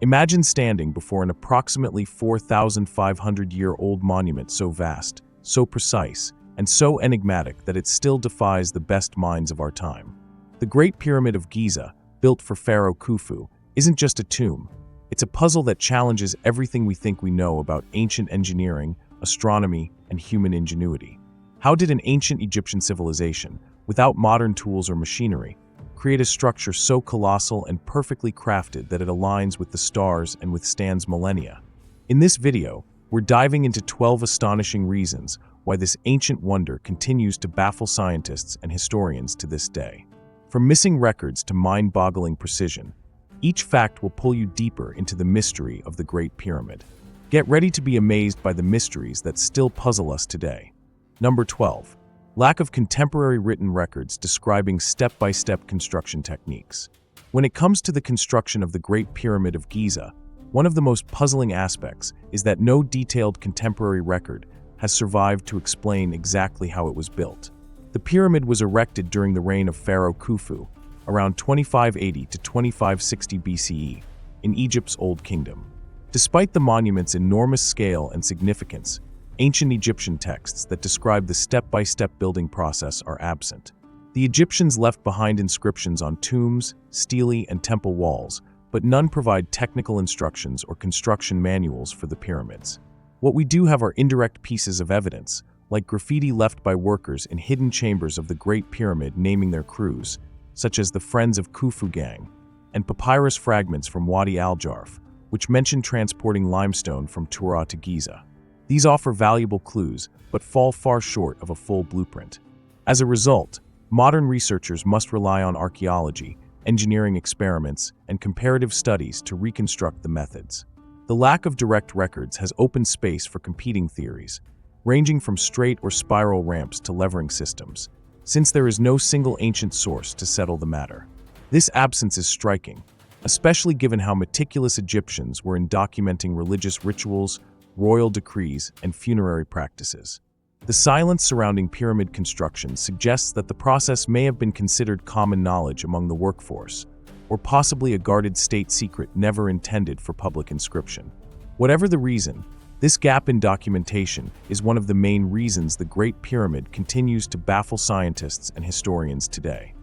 Imagine standing before an approximately 4,500-year-old monument so vast, so precise, and so enigmatic that it still defies the best minds of our time. The Great Pyramid of Giza, built for Pharaoh Khufu, isn't just a tomb. It's a puzzle that challenges everything we think we know about ancient engineering, astronomy, and human ingenuity. How did an ancient Egyptian civilization, without modern tools or machinery, create a structure so colossal and perfectly crafted that it aligns with the stars and withstands millennia? In this video, we're diving into 12 astonishing reasons why this ancient wonder continues to baffle scientists and historians to this day. From missing records to mind-boggling precision, each fact will pull you deeper into the mystery of the Great Pyramid. Get ready to be amazed by the mysteries that still puzzle us today. Number 12. Lack of contemporary written records describing step-by-step construction techniques. When it comes to the construction of the Great Pyramid of Giza, one of the most puzzling aspects is that no detailed contemporary record has survived to explain exactly how it was built. The pyramid was erected during the reign of Pharaoh Khufu, around 2580 to 2560 BCE, in Egypt's Old Kingdom. Despite the monument's enormous scale and significance, ancient Egyptian texts that describe the step-by-step building process are absent. The Egyptians left behind inscriptions on tombs, stelae, and temple walls, but none provide technical instructions or construction manuals for the pyramids. What we do have are indirect pieces of evidence, like graffiti left by workers in hidden chambers of the Great Pyramid naming their crews, such as the Friends of Khufu Gang, and papyrus fragments from Wadi al-Jarf, which mention transporting limestone from Tura to Giza. These offer valuable clues, but fall far short of a full blueprint. As a result, modern researchers must rely on archaeology, engineering experiments, and comparative studies to reconstruct the methods. The lack of direct records has opened space for competing theories, ranging from straight or spiral ramps to levering systems, since there is no single ancient source to settle the matter. This absence is striking, especially given how meticulous Egyptians were in documenting religious rituals, royal decrees, and funerary practices. The silence surrounding pyramid construction suggests that the process may have been considered common knowledge among the workforce, or possibly a guarded state secret never intended for public inscription. Whatever the reason, this gap in documentation is one of the main reasons the Great Pyramid continues to baffle scientists and historians today.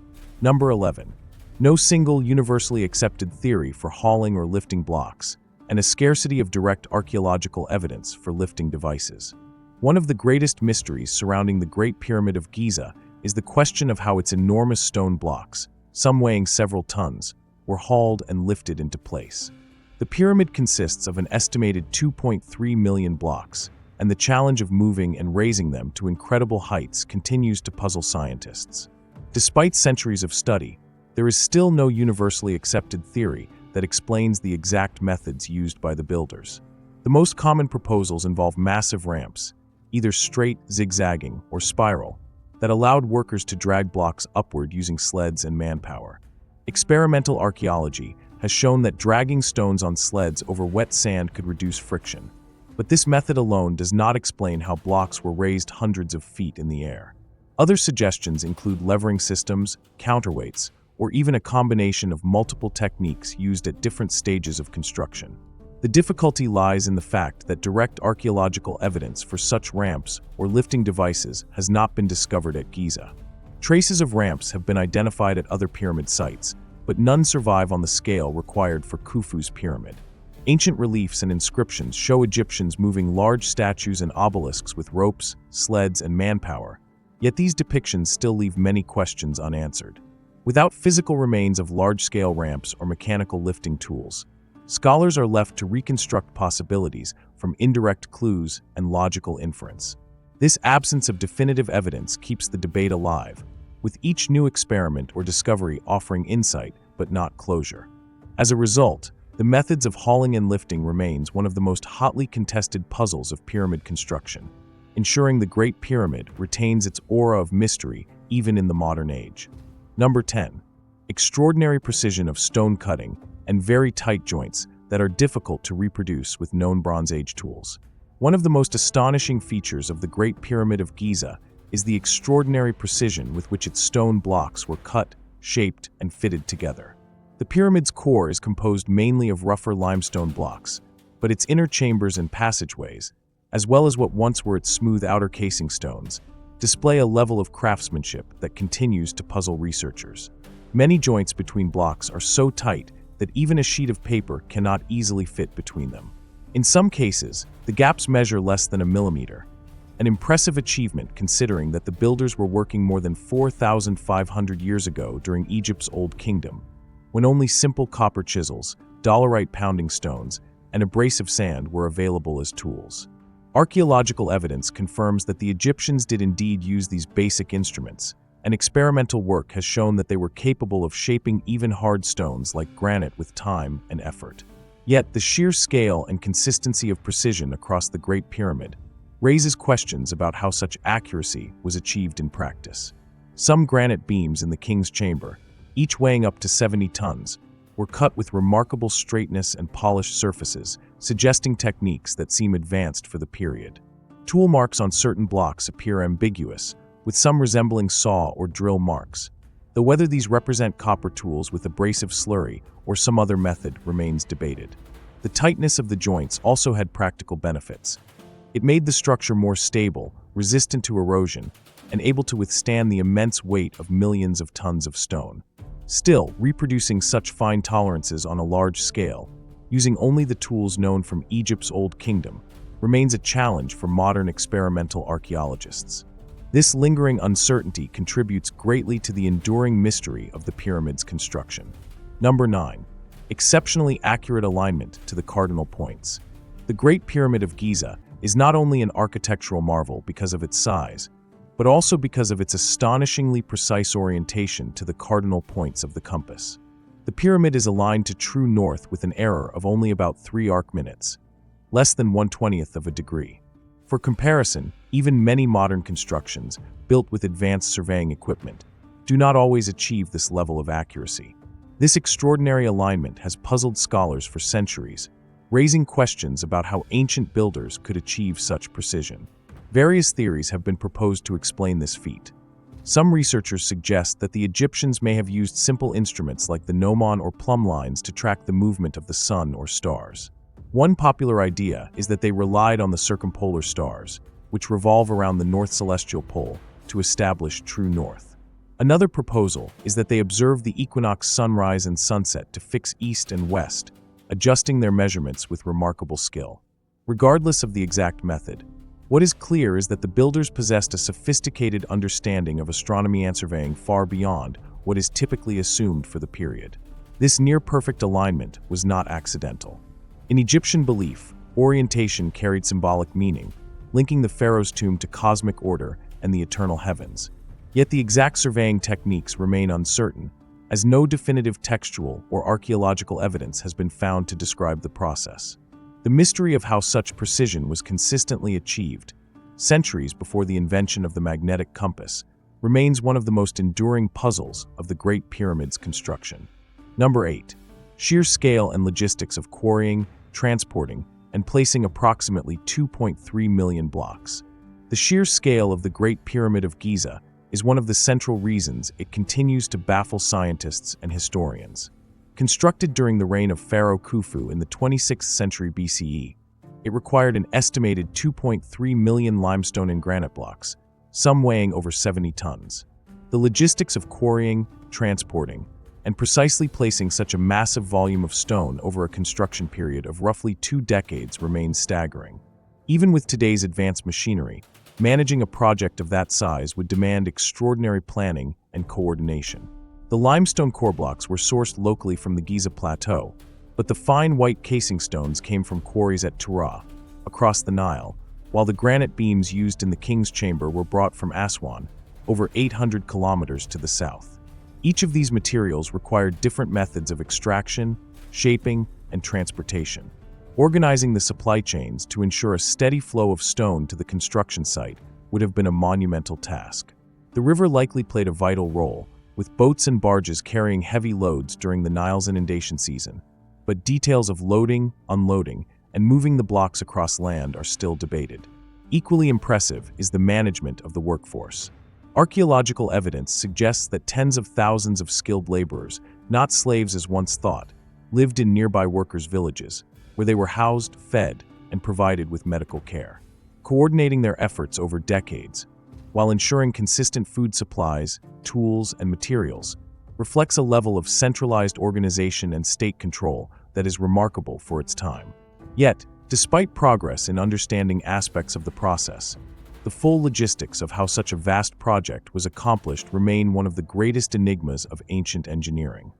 Number 11. No single universally accepted theory for hauling or lifting blocks, and a scarcity of direct archaeological evidence for lifting devices. One of the greatest mysteries surrounding the Great Pyramid of Giza is the question of how its enormous stone blocks, some weighing several tons, were hauled and lifted into place. The pyramid consists of an estimated 2.3 million blocks, and the challenge of moving and raising them to incredible heights continues to puzzle scientists. Despite centuries of study, there is still no universally accepted theory that explains the exact methods used by the builders. The most common proposals involve massive ramps, either straight, zigzagging, or spiral, that allowed workers to drag blocks upward using sleds and manpower. Experimental archaeology has shown that dragging stones on sleds over wet sand could reduce friction, but this method alone does not explain how blocks were raised hundreds of feet in the air. Other suggestions include levering systems, counterweights, or even a combination of multiple techniques used at different stages of construction. The difficulty lies in the fact that direct archaeological evidence for such ramps or lifting devices has not been discovered at Giza. Traces of ramps have been identified at other pyramid sites, but none survive on the scale required for Khufu's pyramid. Ancient reliefs and inscriptions show Egyptians moving large statues and obelisks with ropes, sleds, and manpower, yet these depictions still leave many questions unanswered. Without physical remains of large-scale ramps or mechanical lifting tools, scholars are left to reconstruct possibilities from indirect clues and logical inference. This absence of definitive evidence keeps the debate alive, with each new experiment or discovery offering insight but not closure. As a result, the methods of hauling and lifting remains one of the most hotly contested puzzles of pyramid construction, ensuring the Great Pyramid retains its aura of mystery even in the modern age. Number 10. Extraordinary precision of stone cutting and very tight joints that are difficult to reproduce with known Bronze Age tools. One of the most astonishing features of the Great Pyramid of Giza is the extraordinary precision with which its stone blocks were cut, shaped, and fitted together. The pyramid's core is composed mainly of rougher limestone blocks, but its inner chambers and passageways, as well as what once were its smooth outer casing stones, display a level of craftsmanship that continues to puzzle researchers. Many joints between blocks are so tight that even a sheet of paper cannot easily fit between them. In some cases, the gaps measure less than a millimeter, an impressive achievement considering that the builders were working more than 4,500 years ago during Egypt's Old Kingdom, when only simple copper chisels, dolerite pounding stones, and abrasive sand were available as tools. Archaeological evidence confirms that the Egyptians did indeed use these basic instruments, and experimental work has shown that they were capable of shaping even hard stones like granite with time and effort. Yet, the sheer scale and consistency of precision across the Great Pyramid raises questions about how such accuracy was achieved in practice. Some granite beams in the king's chamber, each weighing up to 70 tons, were cut with remarkable straightness and polished surfaces, suggesting techniques that seem advanced for the period. Tool marks on certain blocks appear ambiguous, with some resembling saw or drill marks, though whether these represent copper tools with abrasive slurry or some other method remains debated. The tightness of the joints also had practical benefits. It made the structure more stable, resistant to erosion, and able to withstand the immense weight of millions of tons of stone. Still, reproducing such fine tolerances on a large scale, using only the tools known from Egypt's Old Kingdom, remains a challenge for modern experimental archaeologists. This lingering uncertainty contributes greatly to the enduring mystery of the pyramid's construction. Number 9. Exceptionally accurate alignment to the cardinal points. The Great Pyramid of Giza is not only an architectural marvel because of its size, but also because of its astonishingly precise orientation to the cardinal points of the compass. The pyramid is aligned to true north with an error of only about 3 arc minutes, less than 1/20th of a degree. For comparison, even many modern constructions, built with advanced surveying equipment, do not always achieve this level of accuracy. This extraordinary alignment has puzzled scholars for centuries, raising questions about how ancient builders could achieve such precision. Various theories have been proposed to explain this feat. Some researchers suggest that the Egyptians may have used simple instruments like the gnomon or plumb lines to track the movement of the sun or stars. One popular idea is that they relied on the circumpolar stars, which revolve around the north celestial pole, to establish true north. Another proposal is that they observed the equinox sunrise and sunset to fix east and west, adjusting their measurements with remarkable skill. Regardless of the exact method, what is clear is that the builders possessed a sophisticated understanding of astronomy and surveying far beyond what is typically assumed for the period. This near-perfect alignment was not accidental. In Egyptian belief, orientation carried symbolic meaning, linking the pharaoh's tomb to cosmic order and the eternal heavens. Yet the exact surveying techniques remain uncertain, as no definitive textual or archaeological evidence has been found to describe the process. The mystery of how such precision was consistently achieved, centuries before the invention of the magnetic compass, remains one of the most enduring puzzles of the Great Pyramid's construction. Number 8. Sheer scale and logistics of quarrying, transporting, and placing approximately 2.3 million blocks. The sheer scale of the Great Pyramid of Giza is one of the central reasons it continues to baffle scientists and historians. Constructed during the reign of Pharaoh Khufu in the 26th century BCE, it required an estimated 2.3 million limestone and granite blocks, some weighing over 70 tons. The logistics of quarrying, transporting, and precisely placing such a massive volume of stone over a construction period of roughly 2 decades remains staggering. Even with today's advanced machinery, managing a project of that size would demand extraordinary planning and coordination. The limestone core blocks were sourced locally from the Giza Plateau, but the fine white casing stones came from quarries at Tura, across the Nile, while the granite beams used in the king's chamber were brought from Aswan, over 800 kilometers to the south. Each of these materials required different methods of extraction, shaping, and transportation. Organizing the supply chains to ensure a steady flow of stone to the construction site would have been a monumental task. The river likely played a vital role, with boats and barges carrying heavy loads during the Nile's inundation season, but details of loading, unloading, and moving the blocks across land are still debated. Equally impressive is the management of the workforce. Archaeological evidence suggests that tens of thousands of skilled laborers not slaves as once thought, lived in nearby workers' villages, where they were housed, fed, and provided with medical care. Coordinating their efforts over decades, while ensuring consistent food supplies, tools, and materials, reflects a level of centralized organization and state control that is remarkable for its time. Yet, despite progress in understanding aspects of the process, the full logistics of how such a vast project was accomplished remain one of the greatest enigmas of ancient engineering.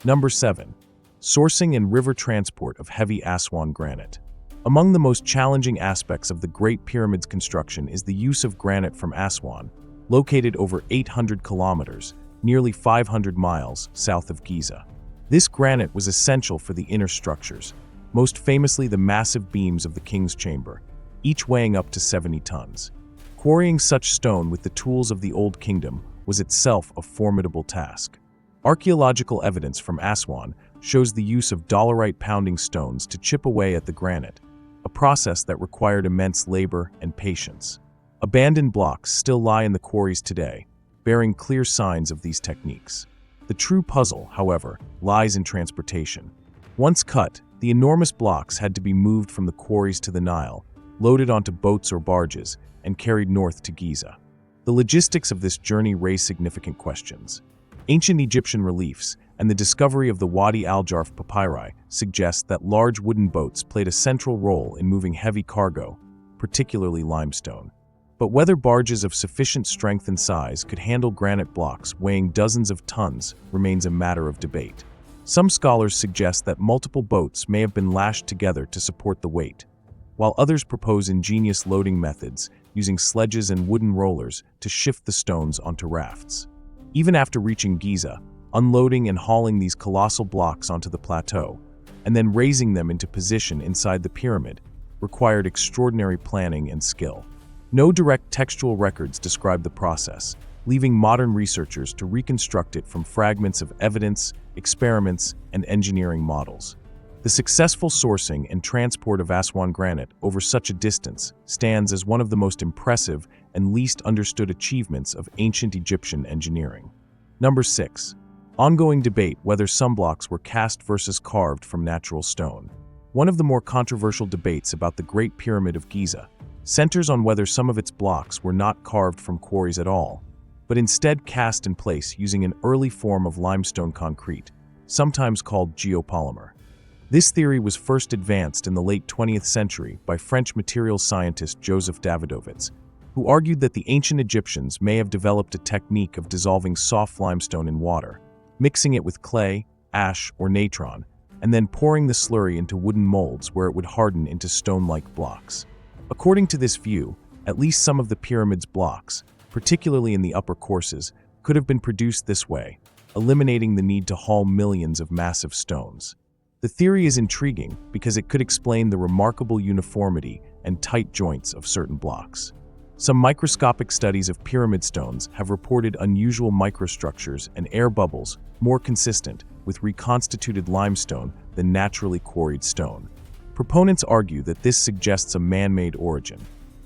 Number 7. Sourcing and river transport of heavy Aswan granite. Among the most challenging aspects of the Great Pyramid's construction is the use of granite from Aswan, located over 800 kilometers, nearly 500 miles south of Giza. This granite was essential for the inner structures, most famously the massive beams of the King's Chamber, each weighing up to 70 tons. Quarrying such stone with the tools of the Old Kingdom was itself a formidable task. Archaeological evidence from Aswan shows the use of dolerite pounding stones to chip away at the granite, a process that required immense labor and patience. Abandoned blocks still lie in the quarries today, bearing clear signs of these techniques. The true puzzle, however, lies in transportation. Once cut, the enormous blocks had to be moved from the quarries to the Nile, loaded onto boats or barges, and carried north to Giza. The logistics of this journey raise significant questions. Ancient Egyptian reliefs and the discovery of the Wadi al-Jarf papyri suggest that large wooden boats played a central role in moving heavy cargo, particularly limestone. But whether barges of sufficient strength and size could handle granite blocks weighing dozens of tons remains a matter of debate. Some scholars suggest that multiple boats may have been lashed together to support the weight, while others propose ingenious loading methods using sledges and wooden rollers to shift the stones onto rafts. Even after reaching Giza, unloading and hauling these colossal blocks onto the plateau, and then raising them into position inside the pyramid, required extraordinary planning and skill. No direct textual records describe the process, leaving modern researchers to reconstruct it from fragments of evidence, experiments, and engineering models. The successful sourcing and transport of Aswan granite over such a distance stands as one of the most impressive and least understood achievements of ancient Egyptian engineering. Number 6. Ongoing debate whether some blocks were cast versus carved from natural stone. One of the more controversial debates about the Great Pyramid of Giza centers on whether some of its blocks were not carved from quarries at all, but instead cast in place using an early form of limestone concrete, sometimes called geopolymer. This theory was first advanced in the late 20th century by French materials scientist Joseph Davidovits, who argued that the ancient Egyptians may have developed a technique of dissolving soft limestone in water, mixing it with clay, ash, or natron, and then pouring the slurry into wooden molds where it would harden into stone-like blocks. According to this view, at least some of the pyramid's blocks, particularly in the upper courses, could have been produced this way, eliminating the need to haul millions of massive stones. The theory is intriguing because it could explain the remarkable uniformity and tight joints of certain blocks. Some microscopic studies of pyramid stones have reported unusual microstructures and air bubbles more consistent with reconstituted limestone than naturally quarried stone. Proponents argue that this suggests a man-made origin.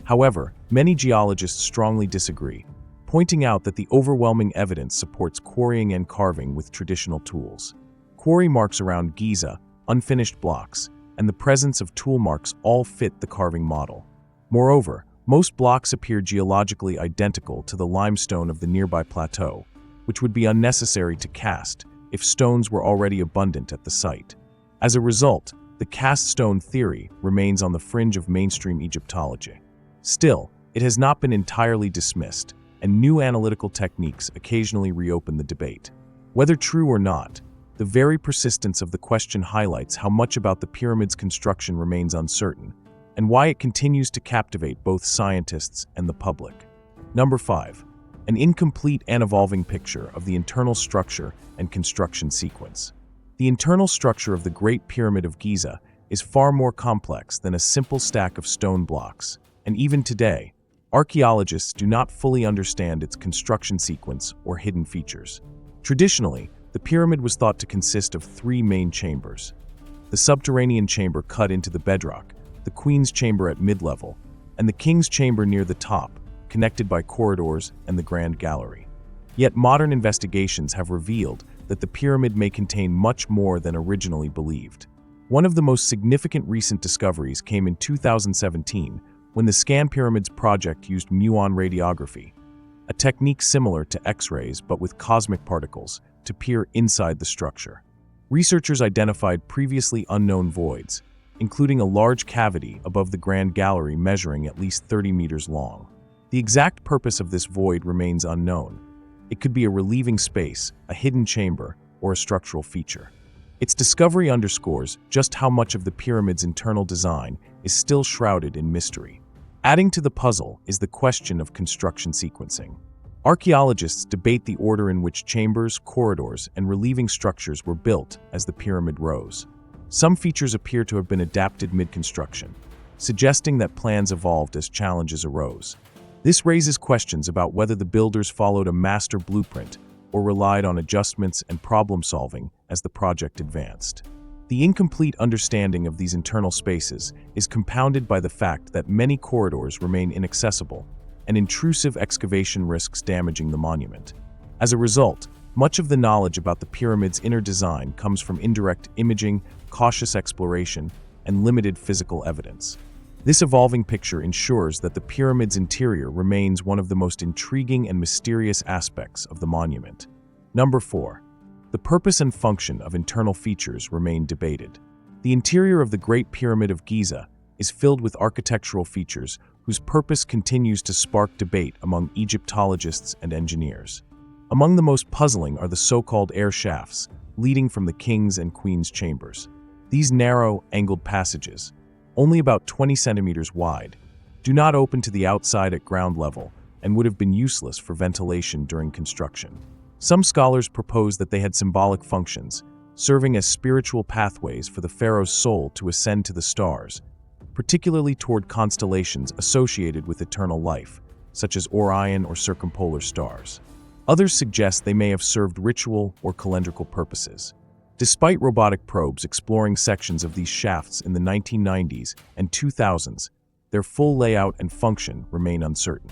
However, many geologists strongly disagree, pointing out that the overwhelming evidence supports quarrying and carving with traditional tools. Quarry marks around Giza, unfinished blocks, and the presence of tool marks all fit the carving model. Moreover, most blocks appear geologically identical to the limestone of the nearby plateau, which would be unnecessary to cast if stones were already abundant at the site. As a result, the cast stone theory remains on the fringe of mainstream Egyptology. Still, it has not been entirely dismissed, and new analytical techniques occasionally reopen the debate. Whether true or not, the very persistence of the question highlights how much about the pyramid's construction remains uncertain, and why it continues to captivate both scientists and the public. Number 5. An incomplete and evolving picture of the internal structure and construction sequence. The internal structure of the Great Pyramid of Giza is far more complex than a simple stack of stone blocks, and even today, archaeologists do not fully understand its construction sequence or hidden features. Traditionally, the pyramid was thought to consist of 3 main chambers: the subterranean chamber cut into the bedrock, the queen's chamber at mid-level, and the king's chamber near the top, connected by corridors and the grand gallery. Yet modern investigations have revealed that the pyramid may contain much more than originally believed. One of the most significant recent discoveries came in 2017 when the Scan Pyramids project used muon radiography, a technique similar to X-rays but with cosmic particles, to peer inside the structure. Researchers identified previously unknown voids, including a large cavity above the Grand Gallery measuring at least 30 meters long. The exact purpose of this void remains unknown. It could be a relieving space, a hidden chamber, or a structural feature. Its discovery underscores just how much of the pyramid's internal design is still shrouded in mystery. Adding to the puzzle is the question of construction sequencing. Archaeologists debate the order in which chambers, corridors, and relieving structures were built as the pyramid rose. Some features appear to have been adapted mid-construction, suggesting that plans evolved as challenges arose. This raises questions about whether the builders followed a master blueprint or relied on adjustments and problem-solving as the project advanced. The incomplete understanding of these internal spaces is compounded by the fact that many corridors remain inaccessible, and intrusive excavation risks damaging the monument. As a result, much of the knowledge about the pyramid's inner design comes from indirect imaging, cautious exploration, and limited physical evidence. This evolving picture ensures that the pyramid's interior remains one of the most intriguing and mysterious aspects of the monument. Number 4. The purpose and function of internal features remain debated. The interior of the Great Pyramid of Giza is filled with architectural features whose purpose continues to spark debate among Egyptologists and engineers. Among the most puzzling are the so-called air shafts leading from the king's and queen's chambers. These narrow, angled passages, only about 20 centimeters wide, do not open to the outside at ground level and would have been useless for ventilation during construction. Some scholars propose that they had symbolic functions, serving as spiritual pathways for the pharaoh's soul to ascend to the stars, particularly toward constellations associated with eternal life, such as Orion or circumpolar stars. Others suggest they may have served ritual or calendrical purposes. Despite robotic probes exploring sections of these shafts in the 1990s and 2000s, their full layout and function remain uncertain.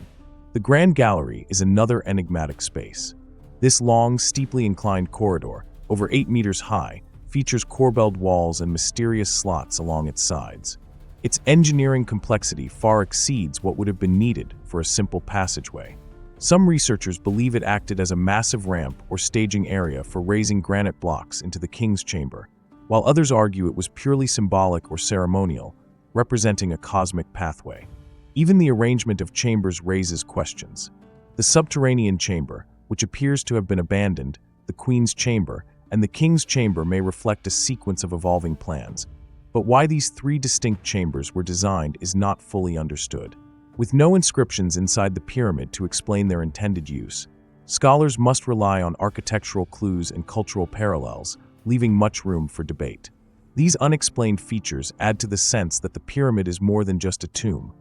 The Grand Gallery is another enigmatic space. This long, steeply inclined corridor, over 8 meters high, features corbelled walls and mysterious slots along its sides. Its engineering complexity far exceeds what would have been needed for a simple passageway. Some researchers believe it acted as a massive ramp or staging area for raising granite blocks into the king's chamber, while others argue it was purely symbolic or ceremonial, representing a cosmic pathway. Even the arrangement of chambers raises questions. The subterranean chamber, which appears to have been abandoned, the queen's chamber, and the king's chamber may reflect a sequence of evolving plans. But why these 3 distinct chambers were designed is not fully understood. With no inscriptions inside the pyramid to explain their intended use, scholars must rely on architectural clues and cultural parallels, leaving much room for debate. These unexplained features add to the sense that the pyramid is more than just a tomb.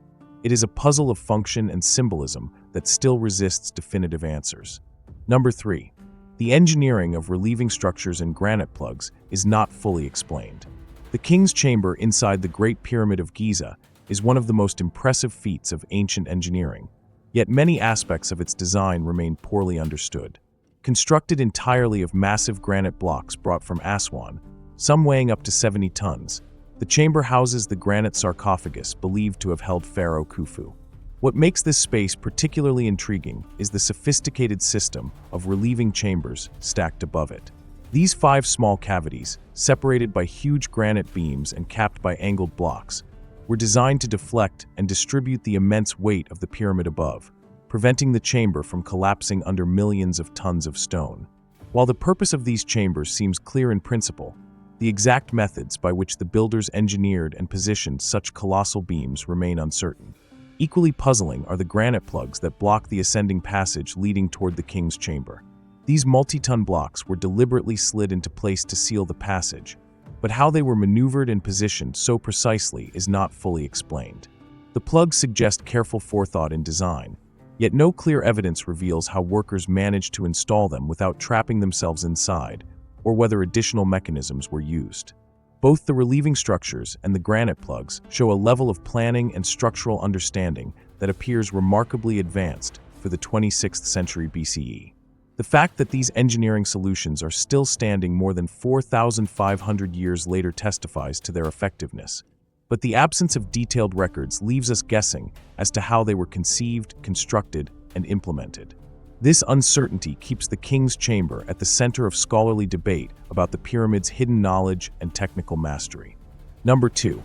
It is a puzzle of function and symbolism that still resists definitive answers. Number 3. The engineering of relieving structures and granite plugs is not fully explained. The king's chamber inside the Great Pyramid of Giza is one of the most impressive feats of ancient engineering, yet many aspects of its design remain poorly understood. Constructed entirely of massive granite blocks brought from Aswan, some weighing up to 70 tons, the chamber houses the granite sarcophagus believed to have held Pharaoh Khufu. What makes this space particularly intriguing is the sophisticated system of relieving chambers stacked above it. These 5 small cavities, separated by huge granite beams and capped by angled blocks, were designed to deflect and distribute the immense weight of the pyramid above, preventing the chamber from collapsing under millions of tons of stone. While the purpose of these chambers seems clear in principle, the exact methods by which the builders engineered and positioned such colossal beams remain uncertain. Equally puzzling are the granite plugs that block the ascending passage leading toward the king's chamber. These multi-ton blocks were deliberately slid into place to seal the passage, but how they were maneuvered and positioned so precisely is not fully explained. The plugs suggest careful forethought in design, yet no clear evidence reveals how workers managed to install them without trapping themselves inside, or whether additional mechanisms were used. Both the relieving structures and the granite plugs show a level of planning and structural understanding that appears remarkably advanced for the 26th century BCE. The fact that these engineering solutions are still standing more than 4,500 years later testifies to their effectiveness. But the absence of detailed records leaves us guessing as to how they were conceived, constructed, and implemented. This uncertainty keeps the King's Chamber at the center of scholarly debate about the pyramid's hidden knowledge and technical mastery. Number 2.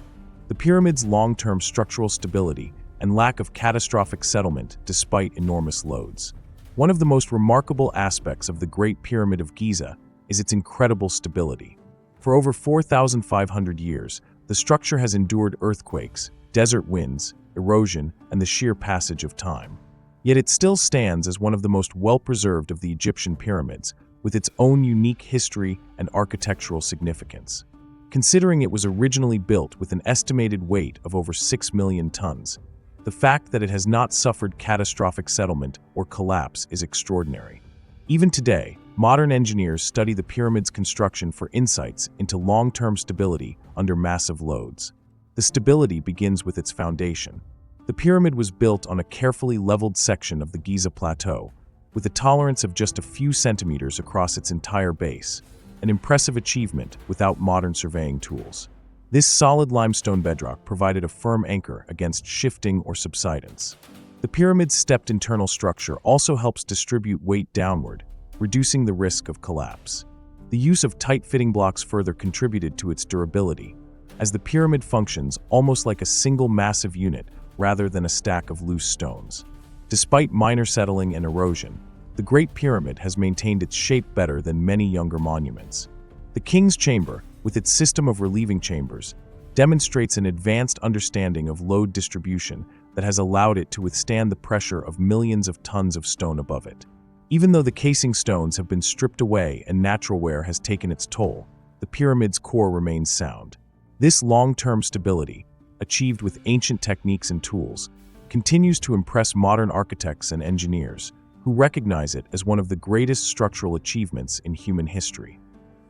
The pyramid's long-term structural stability and lack of catastrophic settlement despite enormous loads. One of the most remarkable aspects of the Great Pyramid of Giza is its incredible stability. For over 4,500 years, the structure has endured earthquakes, desert winds, erosion, and the sheer passage of time. Yet it still stands as one of the most well-preserved of the Egyptian pyramids, with its own unique history and architectural significance. Considering it was originally built with an estimated weight of over 6 million tons, the fact that it has not suffered catastrophic settlement or collapse is extraordinary. Even today, modern engineers study the pyramid's construction for insights into long-term stability under massive loads. The stability begins with its foundation. The pyramid was built on a carefully leveled section of the Giza Plateau, with a tolerance of just a few centimeters across its entire base, an impressive achievement without modern surveying tools. This solid limestone bedrock provided a firm anchor against shifting or subsidence. The pyramid's stepped internal structure also helps distribute weight downward, reducing the risk of collapse. The use of tight-fitting blocks further contributed to its durability, as the pyramid functions almost like a single massive unit rather than a stack of loose stones. Despite minor settling and erosion, the Great Pyramid has maintained its shape better than many younger monuments. The King's Chamber, with its system of relieving chambers, demonstrates an advanced understanding of load distribution that has allowed it to withstand the pressure of millions of tons of stone above it. Even though the casing stones have been stripped away and natural wear has taken its toll, the pyramid's core remains sound. This long-term stability, achieved with ancient techniques and tools, continues to impress modern architects and engineers who recognize it as one of the greatest structural achievements in human history.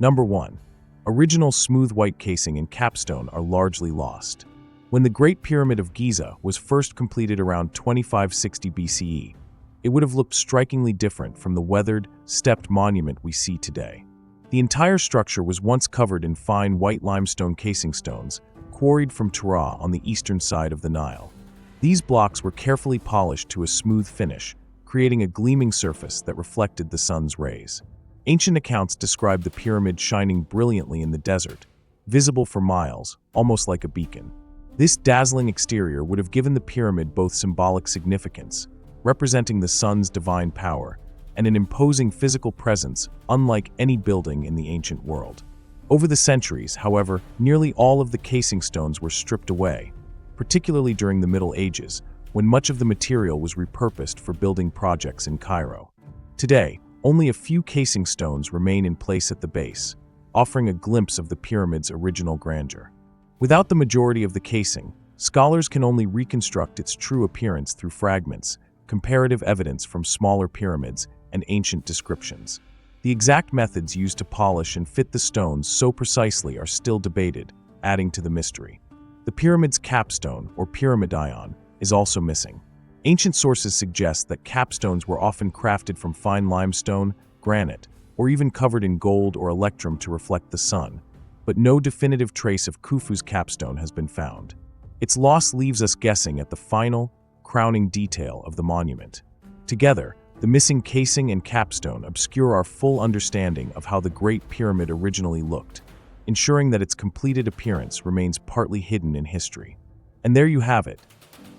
Number 1. Original smooth white casing and capstone are largely lost. When the Great Pyramid of Giza was first completed around 2560 BCE, it would have looked strikingly different from the weathered, stepped monument we see today. The entire structure was once covered in fine white limestone casing stones, quarried from Tura on the eastern side of the Nile. These blocks were carefully polished to a smooth finish, creating a gleaming surface that reflected the sun's rays. Ancient accounts describe the pyramid shining brilliantly in the desert, visible for miles, almost like a beacon. This dazzling exterior would have given the pyramid both symbolic significance, representing the sun's divine power, and an imposing physical presence unlike any building in the ancient world. Over the centuries, however, nearly all of the casing stones were stripped away, particularly during the Middle Ages, when much of the material was repurposed for building projects in Cairo. Today, only a few casing stones remain in place at the base, offering a glimpse of the pyramid's original grandeur. Without the majority of the casing, scholars can only reconstruct its true appearance through fragments, comparative evidence from smaller pyramids, and ancient descriptions. The exact methods used to polish and fit the stones so precisely are still debated, adding to the mystery. The pyramid's capstone, or pyramidion, is also missing. Ancient sources suggest that capstones were often crafted from fine limestone, granite, or even covered in gold or electrum to reflect the sun, but no definitive trace of Khufu's capstone has been found. Its loss leaves us guessing at the final, crowning detail of the monument. Together, the missing casing and capstone obscure our full understanding of how the Great Pyramid originally looked, ensuring that its completed appearance remains partly hidden in history. And there you have it,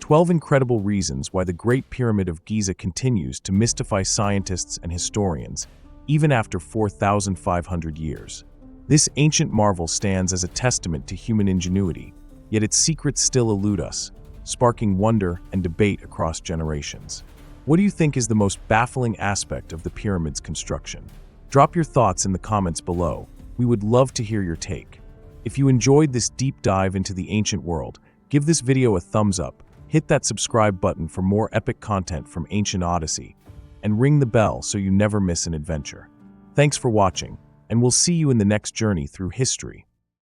12 incredible reasons why the Great Pyramid of Giza continues to mystify scientists and historians, even after 4,500 years. This ancient marvel stands as a testament to human ingenuity, yet its secrets still elude us, sparking wonder and debate across generations. What do you think is the most baffling aspect of the pyramid's construction? Drop your thoughts in the comments below. We would love to hear your take. If you enjoyed this deep dive into the ancient world, give this video a thumbs up, hit that subscribe button for more epic content from Ancient Odyssey, and ring the bell so you never miss an adventure. Thanks for watching, and we'll see you in the next journey through history.